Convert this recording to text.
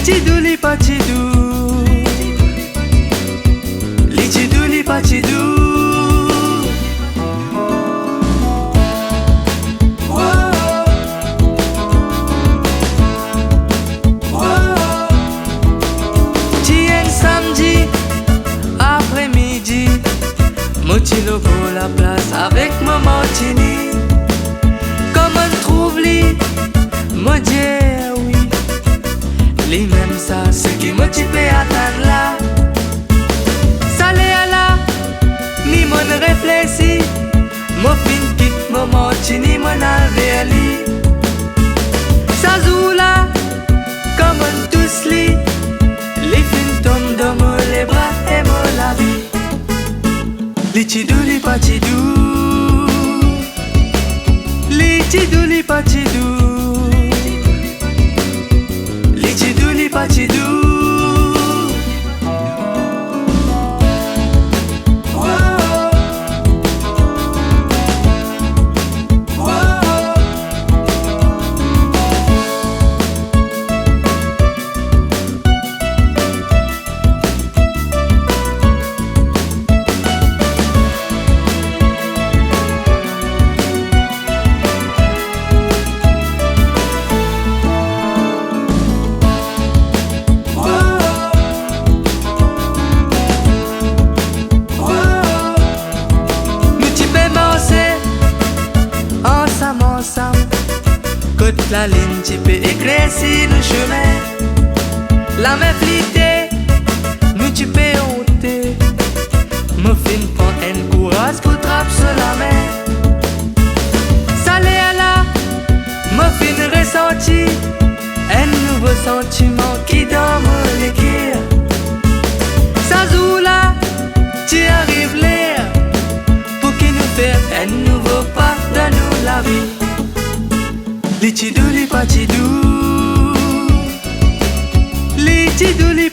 Litidou li patidou, litidou li patidou. Samedi après-midi, Motilo pour la place avec maman Tini. Comment trouve-li? Mon Dieu, oui. Li même ça, ce qui motive à attendre là. Ça l'est là, ni mon réfléchi. Mon fin quitte maman Tini, mon alvéoli. Ça joue là, comme tous li. Les films tombent dans mon les bras et mon la vie. Litidou li patidou, litidou li patidou, litidou li patidou. Côte la ligne, tu peux éclaircir le chemin. La main flitée, nous tu peux ôter. Me fin prend un courage pour trapper sur la main. Ça l'est là, me fin ressenti un nouveau sentiment qui donne le cœur. Ça joue là, tu arrives l'air pour qu'il nous fasse un nouveau pas dans nous la vie. Litidou li patidou, litidou li